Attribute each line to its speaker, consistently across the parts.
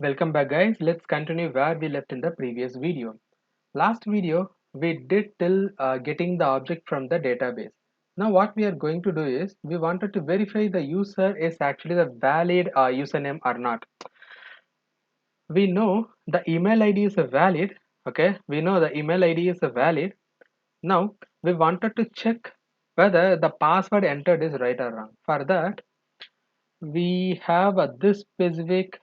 Speaker 1: Welcome back guys, let's continue where we left in the previous video. Last video we did till getting the object from the database. Now what we are going to do is we wanted to verify the user is actually the valid username or not. We know the email ID is a valid, okay, we know the email ID is a valid. Now we wanted to check whether the password entered is right or wrong. For that we have this specific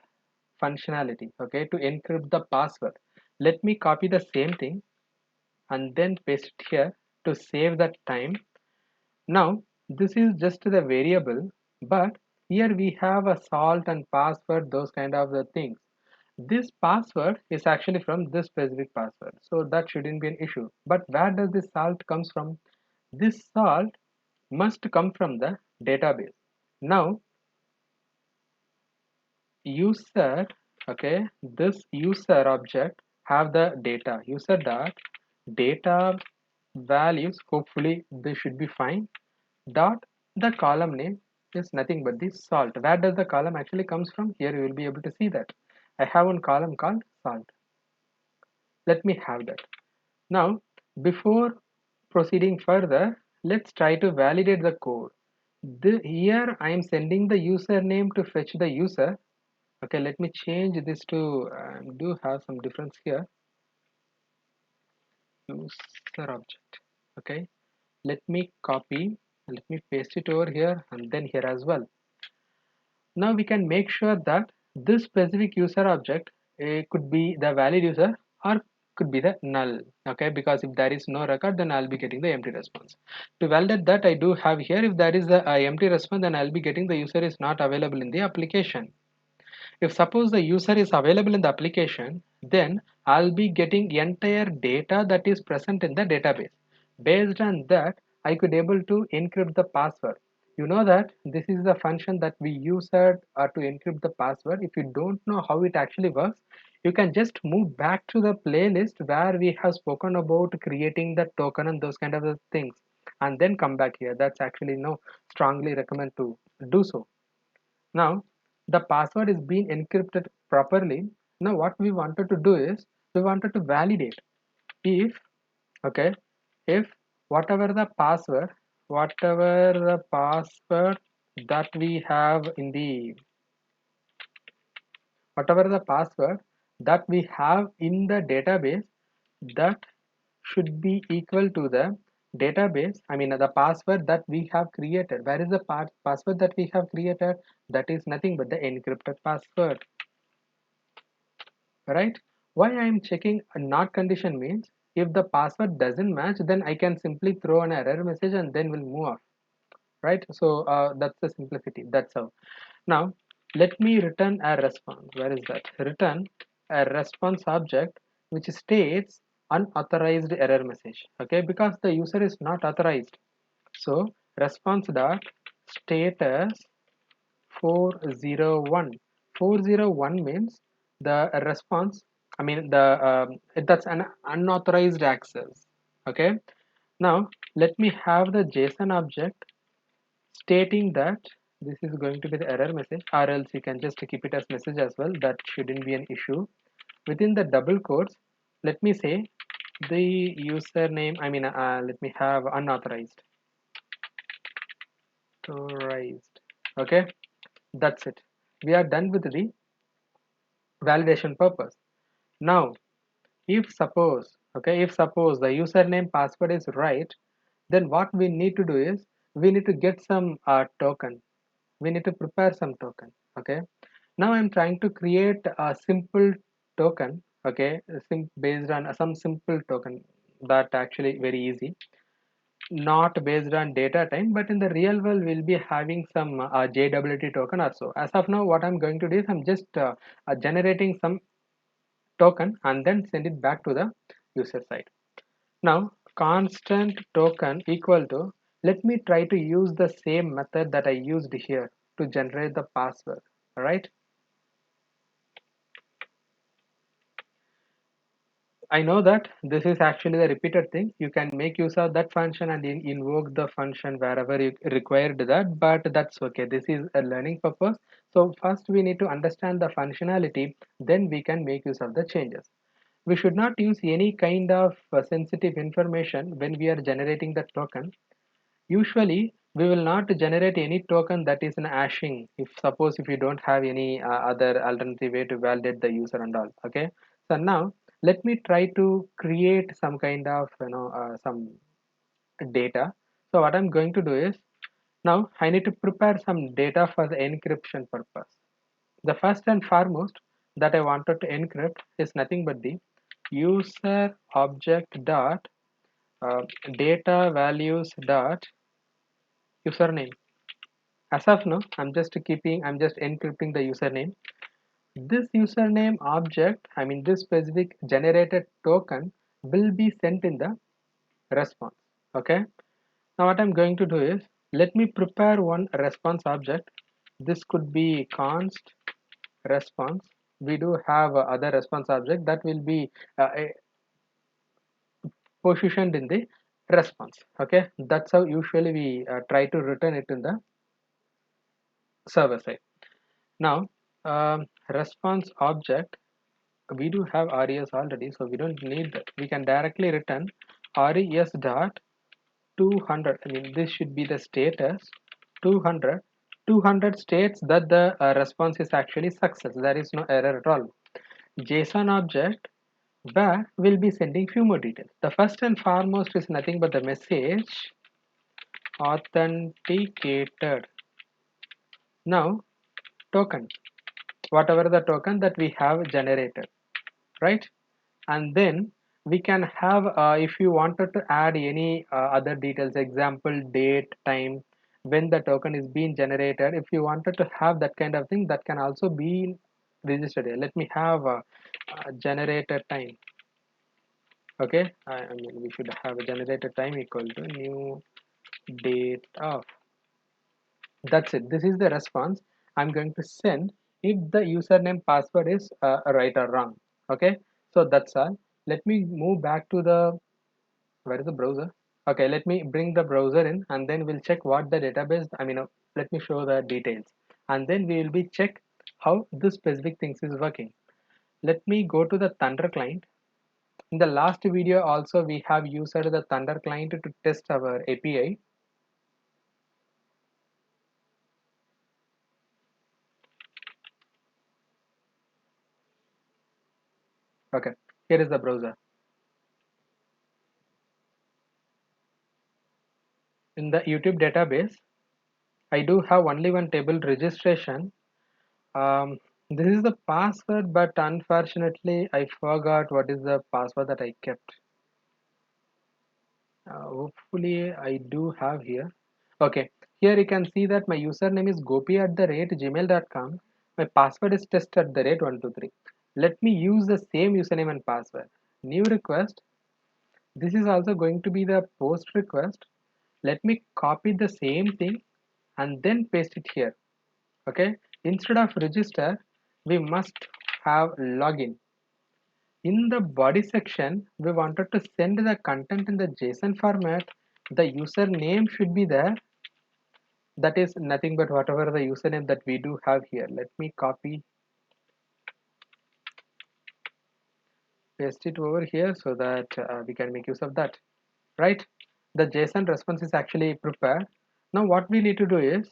Speaker 1: functionality, okay, to encrypt the password. Let me copy the same thing and then paste it here to save that time. Now this is just the variable, but here we have a salt and password, those kind of the things. This password is actually from this specific password, so that shouldn't be an issue. But where does this salt comes from? This salt must come from the database. Now user, okay, this user object have the data user dot data values, hopefully this should be fine, dot the column name is nothing but the salt. Where does the column actually comes from? Here you will be able to see that I have one column called salt. Let me have that. Now before proceeding further, let's try to validate the code. Here I am sending the username to fetch the user. Okay, let me change this to do have some difference here. User object. Okay, let me copy, let me paste it over here and then here as well. Now we can make sure that this specific user object could be the valid user or could be the null. Okay, because if there is no record, then I'll be getting the empty response. To validate that, I do have here, if there is the empty response, then I'll be getting the user is not available in the application. If suppose the user is available in the application, then I'll be getting entire data that is present in the database. Based on that, I could able to encrypt the password. You know that this is the function that we use to encrypt the password. If you don't know how it actually works, you can just move back to the playlist where we have spoken about creating the token and those kind of things, and then come back here. That's actually no strongly recommend to do so. Now the password is being encrypted properly. Now what we wanted to do is we wanted to validate if, okay, if whatever the password that we have in the whatever the password that we have in the database, that should be equal to the database, I mean the password that we have created. Where is the password that we have created? That is nothing but the encrypted password, right? Why I am checking a not condition means if the password doesn't match, then I can simply throw an error message and then we'll move off, right? So that's the simplicity. That's how. Now let me return a response. Where is that? Return a response object which states unauthorized error message, okay, because the user is not authorized. So response dot status 401. 401 means the response, I mean the that's an unauthorized access. Okay, now let me have the JSON object stating that this is going to be the error message, or else you can just keep it as message as well. That shouldn't be an issue. Within the double quotes, let me say the username, I mean let me have unauthorized authorized. Okay, that's it. We are done with the validation purpose. Now if suppose, okay, if suppose the username password is right, then what we need to do is we need to get some token, we need to prepare some token. Okay, now I'm trying to create a simple token, okay, based on some simple token that actually very easy, not based on data time, but in the real world we'll be having some JWT token or so. As of now what I'm going to do is I'm just generating some token and then send it back to the user side. Now constant token equal to, let me try to use the same method that I used here to generate the password. All right, I know that this is actually the repeated thing. You can make use of that function and invoke the function wherever you required that, but that's okay. This is a learning purpose. So first we need to understand the functionality, then we can make use of the changes. We should not use any kind of sensitive information when we are generating the token. Usually, we will not generate any token that is an hashing. If suppose if you don't have any other alternative way to validate the user and all. Okay. So now let me try to create some kind of some data. So what I'm going to do is now I need to prepare some data for the encryption purpose. The first and foremost that I wanted to encrypt is nothing but the user object dot data values dot username. As of now, I'm just encrypting the username. This username object, I mean this specific generated token will be sent in the response. Okay. Now what I'm going to do is let me prepare one response object. This could be const response. We do have other response object that will be positioned in the response. Okay, that's how usually we try to return it in the server side. Now response object, we do have res already, so we don't need that. We can directly return res dot 200. I mean this should be the status 200. 200 states that the response is actually success. There is no error at all. JSON object where we'll be sending few more details. The first and foremost is nothing but the message authenticated. Now token, whatever the token that we have generated, right? And then we can have if you wanted to add any other details, example date, time, when the token is being generated, if you wanted to have that kind of thing, that can also be registered here. Let me have generated time. Okay, I mean we should have a generated time equal to new date of. That's it. This is the response I'm going to send if the username password is right or wrong. Okay, so that's all. Let me move back to the, where is the browser? Okay, let me bring the browser in and then we'll check what the database, let me show the details and then we will be check how this specific things is working. Let me go to the Thunder client. In the last video also we have used the Thunder client to test our API. Okay, here is the browser. In the YouTube database, I do have only one table registration. This is the password, but unfortunately, I forgot what is the password that I kept. Hopefully, I do have here. Okay, here you can see that my username is gopi@gmail.com. My password is test@123. Let me use the same username and password. New request. This is also going to be the post request. Let me copy the same thing and then paste it here. Okay, instead of register we must have login. In the body section we wanted to send the content in the JSON format. The username should be there, that is nothing but whatever the username that we do have here. Let me copy, paste it over here so that we can make use of that, right? The JSON response is actually prepared. Now what we need to do is,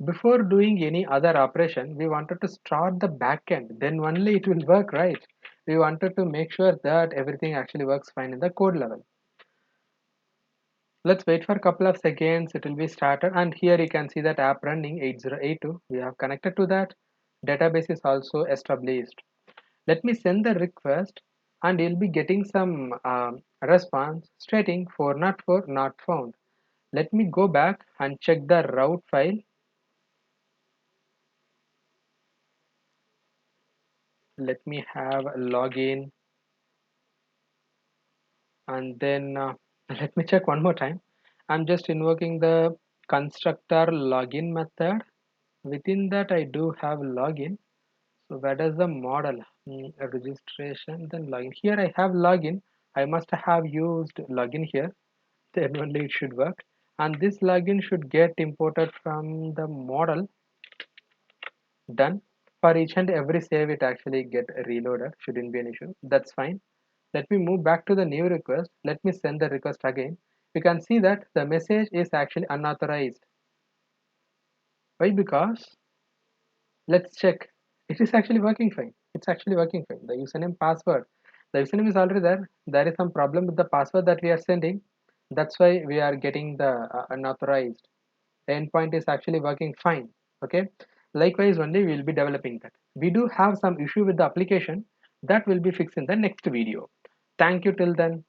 Speaker 1: before doing any other operation, we wanted to start the backend, then only it will work, right? We wanted to make sure that everything actually works fine in the code level. Let's wait for a couple of seconds, it will be started, and here you can see that app running 8082. We have connected to that. Database is also established. Let me send the request and you'll be getting some response stating 404 not found. Let me go back and check the route file. Let me have a login and then let me check one more time. I'm just invoking the constructor login method. Within that I do have login. So where does the model registration, then login? Here I have login. I must have used login here, then only it should work. And this login should get imported from the model. Done. For each and every save it actually get reloaded, shouldn't be an issue. That's fine. Let me move back to the new request. Let me send the request again. You can see that the message is actually unauthorized. Why? Because let's check. It is actually working fine. It's actually working fine. The username password. The username is already there. There is some problem with the password that we are sending. That's why we are getting the unauthorized. The endpoint is actually working fine. Okay. Likewise, only we will be developing that. We do have some issue with the application that will be fixed in the next video. Thank you till then.